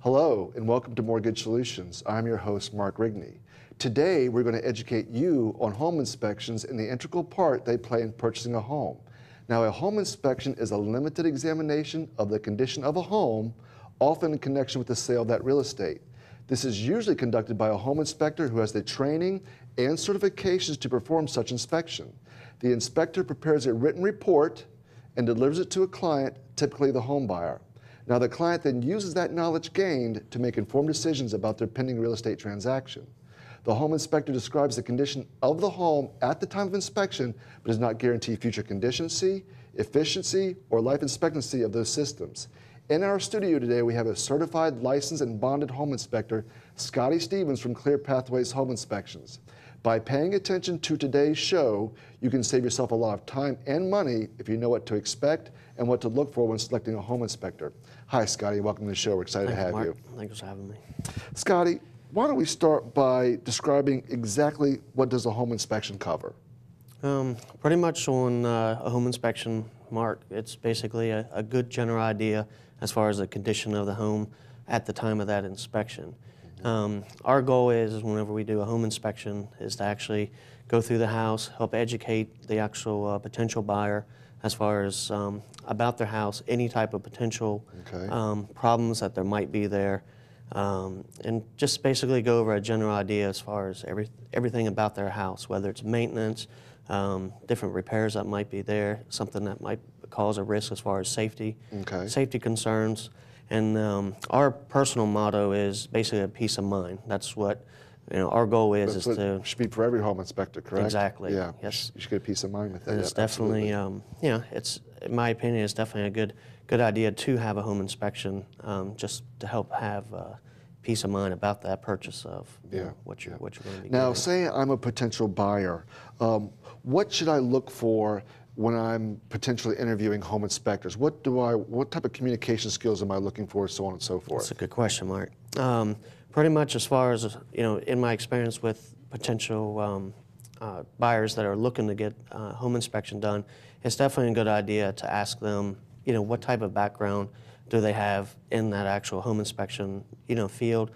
Hello, and welcome to Mortgage Solutions. I'm your host, Mark Rigney. Today, we're going to educate you on home inspections and the integral part they play in purchasing a home. Now, a home inspection is a limited examination of the condition of a home, often in connection with the sale of that real estate. This is usually conducted by a home inspector who has the training and certifications to perform such inspection. The inspector prepares a written report and delivers it to a client, typically the home buyer. Now, the client then uses that knowledge gained to make informed decisions about their pending real estate transaction. The home inspector describes the condition of the home at the time of inspection, but does not guarantee future condition, efficiency, or life expectancy of those systems. In our studio today, we have a certified, licensed, and bonded home inspector, Scotty Stevens from Clear Pathways Home Inspections. By paying attention to today's show, you can save yourself a lot of time and money if you know what to expect and what to look for when selecting a home inspector. Hi, Scotty. Welcome to the show. We're excited to have you. Thanks for having me. Scotty, why don't we start by describing exactly what does a home inspection cover? Pretty much on a home inspection, Mark, it's basically a good general idea as far as the condition of the home at the time of that inspection. Our goal is whenever we do a home inspection is to actually go through the house, help educate the actual potential buyer as far as about their house, any type of potential problems that there might be there, and just basically go over a general idea as far as everything about their house, whether it's maintenance, different repairs that might be there, something that might cause a risk as far as safety, safety concerns. And our personal motto is basically a peace of mind. That's what our goal is. That's what should be for every home inspector, correct? Exactly. Yeah. Yes. You should get a peace of mind with it. And it's definitely, it's in my opinion, it's definitely a good idea to have a home inspection, just to help have peace of mind about that purchase of what you're going to be Now, getting. say I'm a potential buyer. What should I look for when I'm potentially interviewing home inspectors? What type of communication skills am I looking for, so on and so forth? That's a good question, Mark. Pretty much as far as, in my experience with potential buyers that are looking to get home inspection done, it's definitely a good idea to ask them, what type of background do they have in that actual home inspection, field.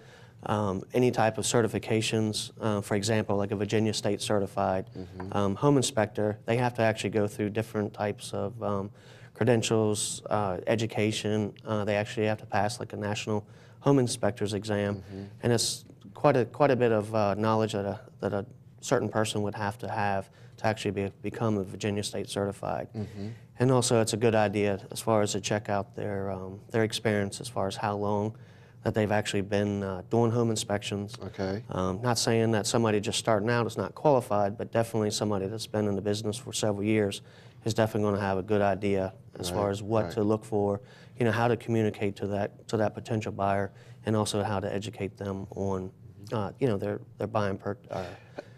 Any type of certifications, for example, like a Virginia State certified home inspector, they have to actually go through different types of credentials, education. They actually have to pass like a national home inspector's exam, and it's quite a bit of knowledge that a certain person would have to actually become a Virginia State certified. And also, it's a good idea as far as to check out their experience as far as how long that they've actually been doing home inspections. Not saying that somebody just starting out is not qualified, but definitely somebody that's been in the business for several years is definitely going to have a good idea as far as what to look for, how to communicate to that potential buyer, and also how to educate them on, their buying.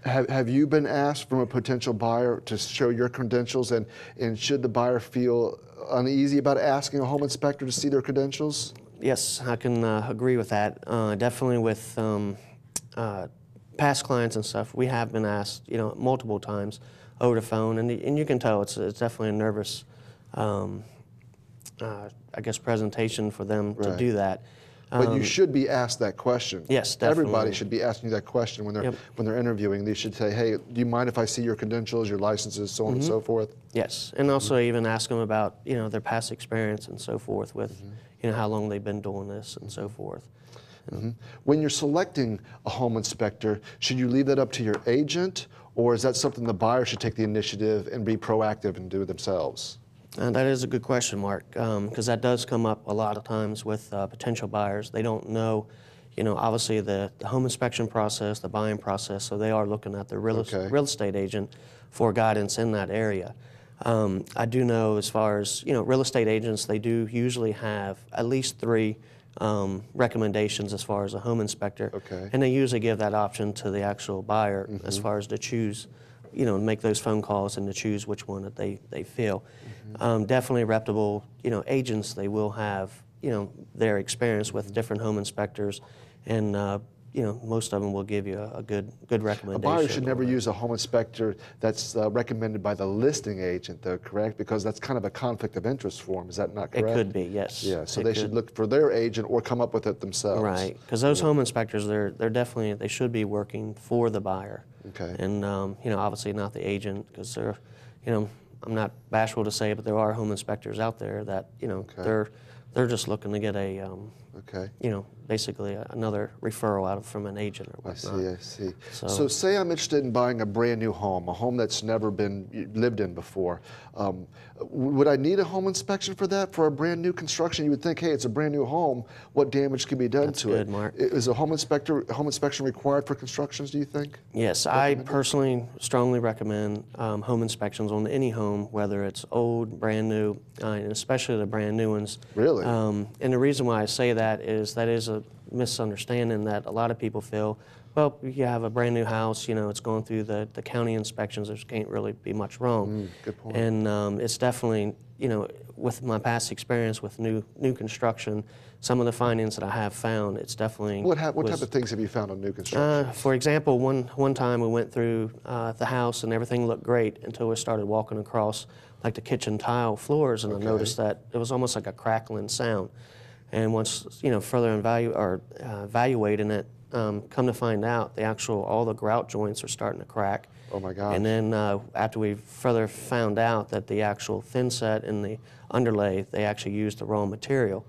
Have you been asked from a potential buyer to show your credentials, and should the buyer feel uneasy about asking a home inspector to see their credentials? Yes, I can agree with that. Definitely with past clients and stuff, we have been asked, multiple times over the phone, and you can tell it's definitely a nervous, presentation for them to do that. But you should be asked that question. Yes, definitely. Everybody should be asking you that question when they're interviewing. They should say, "Hey, do you mind if I see your credentials, your licenses, so on and so forth?" Yes, and also even ask them about their past experience and so forth with how long they've been doing this and so forth. When you're selecting a home inspector, should you leave that up to your agent, or is that something the buyer should take the initiative and be proactive and do it themselves? That is a good question, Mark, because that does come up a lot of times with potential buyers. They don't know, obviously the home inspection process, the buying process, so they are looking at the real estate agent for guidance in that area. I do know as far as, real estate agents, they do usually have at least 3 recommendations as far as a home inspector, and they usually give that option to the actual buyer as far as to choose, make those phone calls and to choose which one that they feel. Definitely reputable, agents, they will have, their experience with different home inspectors and, most of them will give you a good A recommendation. buyer should never on it. use a home inspector that's recommended by the listing agent, though, correct? Because that's kind of a conflict of interest for them. Is that not It correct? could be, yes. Yeah, so It they could. should look for their agent or come up with it themselves. Right, because those home inspectors, they're definitely, they should be working for the buyer. Okay. And, obviously not the agent, because they're, I'm not bashful to say, but there are home inspectors out there that, they're just looking to get a, Okay. basically another referral out from an agent or I whatnot. see. So- So say I'm interested in buying a brand new home, a home that's never been lived in before. Would I need a home inspection for that, for a brand new construction? You would think, hey, it's a brand new home, what damage can be done That's to it? good, Mark. Is a home inspection required for constructions, do you think? Yes, I personally strongly recommend home inspections on any home, whether it's old, brand new, and especially the brand new ones. Really? And the reason why I say that is a misunderstanding that a lot of people feel, well, you have a brand new house, it's going through the county inspections, there can't really be much wrong. Good point. And it's definitely, with my past experience with new construction, some of the findings that I have found, it's definitely... What type of things have you found on new construction? For example, one time we went through the house and everything looked great until we started walking across like the kitchen tile floors, and I noticed that it was almost like a crackling sound. And once further evaluating it, come to find out all the grout joints are starting to crack. Oh my gosh. And then after we further found out that the actual thin set and the underlay, they actually used the wrong material.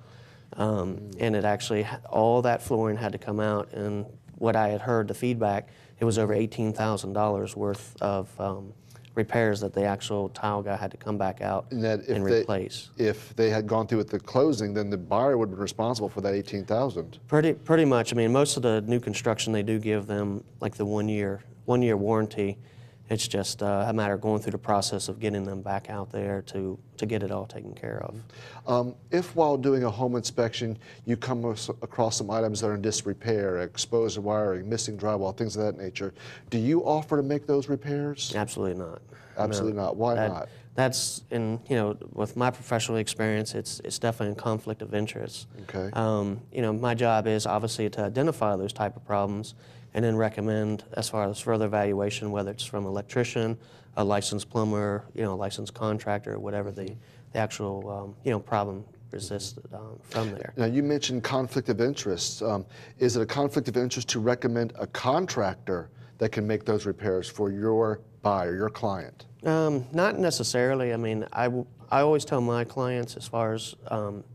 And it actually, all that flooring had to come out, and what I had heard, the feedback, it was over $18,000 worth of repairs that the actual tile guy had to come back out and replace. If they had gone through with the closing, then the buyer would have been responsible for that $18,000. Pretty much. I mean, most of the new construction, they do give them like the one year warranty. It's just a matter of going through the process of getting them back out there to get it all taken care of. If while doing a home inspection, you come across some items that are in disrepair, exposed wiring, missing drywall, things of that nature, do you offer to make those repairs? Absolutely not. Absolutely not. Why not? That's with my professional experience, it's definitely a conflict of interest. Okay. My job is obviously to identify those type of problems and then recommend as far as further evaluation, whether it's from an electrician, a licensed plumber, a licensed contractor, whatever the actual problem exists from there. Now you mentioned conflict of interest. Is it a conflict of interest to recommend a contractor that can make those repairs for your buyer, your client? Not necessarily. I mean, I always tell my clients as far as,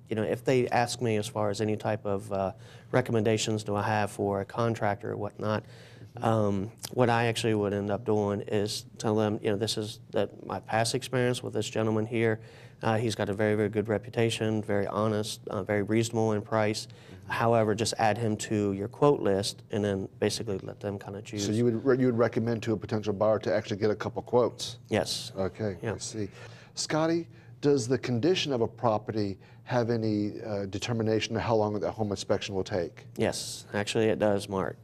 if they ask me as far as any type of recommendations do I have for a contractor or whatnot, what I actually would end up doing is tell them, this is my past experience with this gentleman here. He's got a very, very good reputation, very honest, very reasonable in price. However, just add him to your quote list and then basically let them kind of choose. So you would recommend to a potential buyer to actually get a couple quotes? Yes. Okay, Yeah. I see. Scotty, does the condition of a property have any determination of how long the home inspection will take? Yes, actually it does, Mark.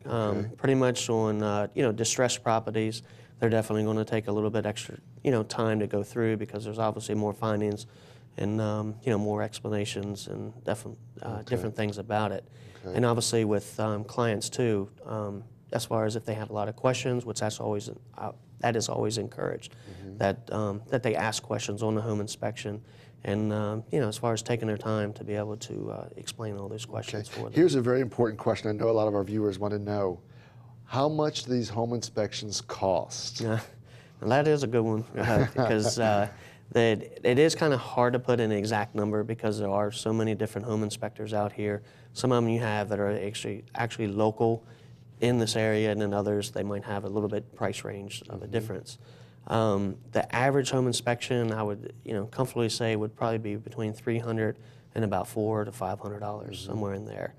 Pretty much on distressed properties, they're definitely going to take a little bit extra time to go through because there's obviously more findings and more explanations and different things about it. Okay. And obviously with clients too, as far as if they have a lot of questions, which that is always encouraged, that they ask questions on the home inspection. And as far as taking their time to be able to explain all those questions for them. Here's a very important question I know a lot of our viewers want to know. How much do these home inspections cost? Well, that is a good one because it is kind of hard to put an exact number because there are so many different home inspectors out here. Some of them you have that are actually local in this area, and then others they might have a little bit price range of a difference. The average home inspection, I would comfortably say, would probably be between $300 and about $400 to $500, somewhere in there.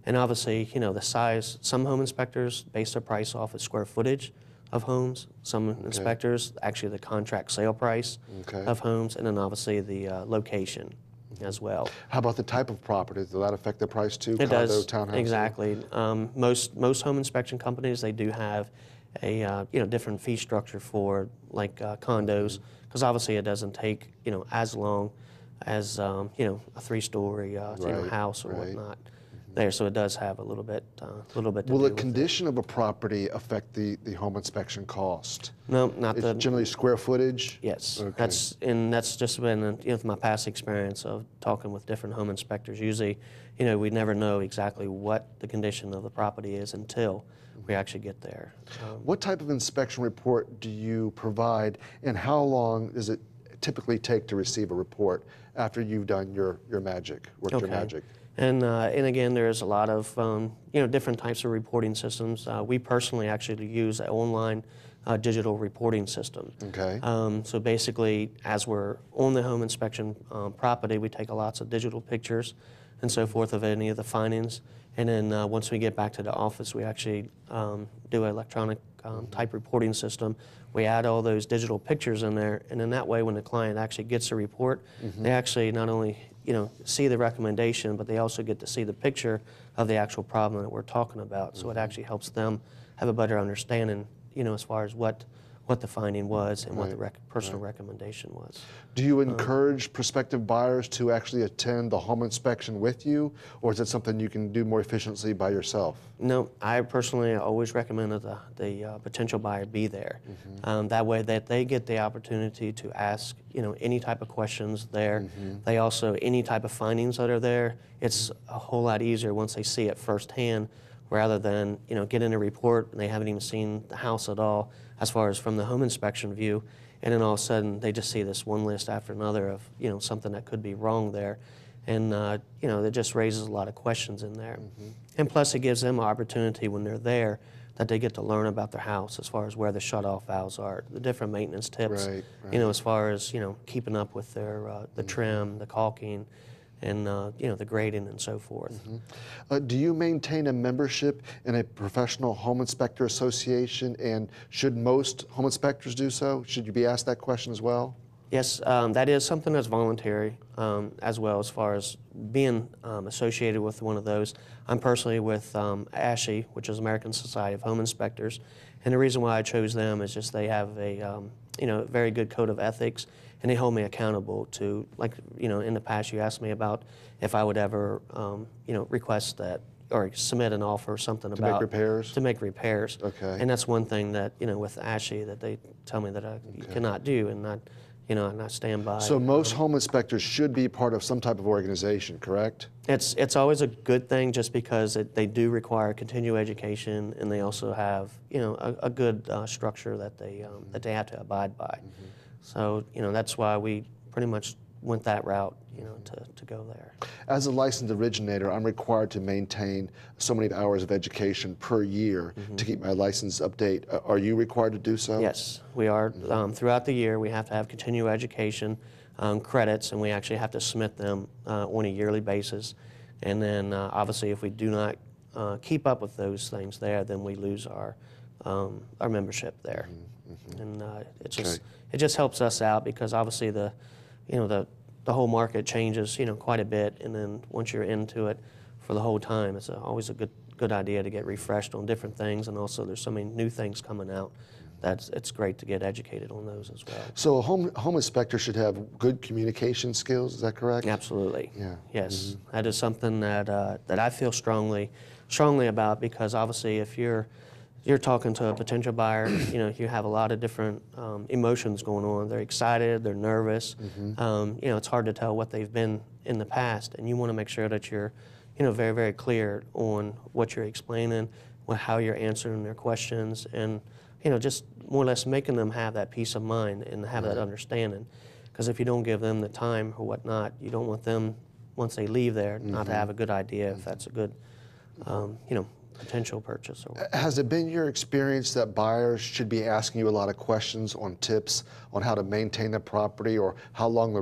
And obviously, the size. Some home inspectors base their price off of square footage of homes. Some inspectors actually the contract sale price of homes, and then obviously the location as well. How about the type of property? Does that affect the price too? It does, townhouse? exactly. Most home inspection companies, they do have a different fee structure for like condos, because obviously it doesn't take as long as a three-story house or whatnot. there, so it does have a little bit to Will do the with it. condition of a property affect the home inspection cost? No, not It's the. generally square footage? Yes, Okay. that's just been my past experience of talking with different home inspectors. Usually, we never know exactly what the condition of the property is until we actually get there. What type of inspection report do you provide, and how long does it typically take to receive a report after you've done your magic, worked your magic? And again, there's a lot of different types of reporting systems. We personally actually use an online digital reporting system. Okay. So basically, as we're on the home inspection property, we take lots of digital pictures and so forth of any of the findings. And then once we get back to the office, we actually do an electronic type reporting system. We add all those digital pictures in there, and then that way when the client actually gets a report, they actually not only see the recommendation, but they also get to see the picture of the actual problem that we're talking about. So it actually helps them have a better understanding, as far as what the finding was and what the personal recommendation was. Do you encourage prospective buyers to actually attend the home inspection with you, or is it something you can do more efficiently by yourself? No, I personally always recommend that the potential buyer be there. That way that they get the opportunity to ask, any type of questions there. They also, any type of findings that are there, it's a whole lot easier once they see it firsthand, rather than, getting a report and they haven't even seen the house at all, as far as from the home inspection view, and then all of a sudden they just see this one list after another of, something that could be wrong there. And, it just raises a lot of questions in there. And plus it gives them an opportunity when they're there that they get to learn about their house as far as where the shut-off valves are, the different maintenance tips, Right. as far as, keeping up with their, the trim, the caulking, and the grading and so forth. Do you maintain a membership in a professional home inspector association, and should most home inspectors do so? Should you be asked that question as well? Yes, that is something that's voluntary as well, as far as being associated with one of those. I'm personally with ASHI, which is American Society of Home Inspectors, and the reason why I chose them is just they have a very good code of ethics, and they hold me accountable to, like, in the past you asked me about if I would ever, request that or submit an offer or something To about make repairs? to make repairs. Okay. And that's one thing that, with ASHI that they tell me that I cannot do, and not, not stand by. So most home inspectors should be part of some type of organization, correct? It's always a good thing, just because they do require continued education, and they also have a good structure that they have to abide by. So that's why we pretty much went that route, to go there. As a licensed originator, I'm required to maintain so many hours of education per year to keep my license update. Are you required to do so? Yes, we are. Throughout the year, we have to have continued education credits, and we actually have to submit them on a yearly basis. And then, obviously, if we do not keep up with those things there, then we lose our membership there. And it just helps us out, because obviously the whole market changes quite a bit, and then once you're into it for the whole time, it's always a good idea to get refreshed on different things, and also there's so many new things coming out that it's great to get educated on those as well. So a home inspector should have good communication skills, is that correct? Absolutely. Yeah. Yes, that is something that that I feel strongly about, because obviously if you're talking to a potential buyer, you have a lot of different emotions going on. They're excited, they're nervous. It's hard to tell what they've been in the past, and you want to make sure that you're, very, very clear on what you're explaining, how you're answering their questions, and, just more or less making them have that peace of mind and have that understanding. Because if you don't give them the time or whatnot, you don't want them, once they leave there, not to have a good idea if that's a good, potential purchase. Or Has it been your experience that buyers should be asking you a lot of questions on tips on how to maintain the property, or how long the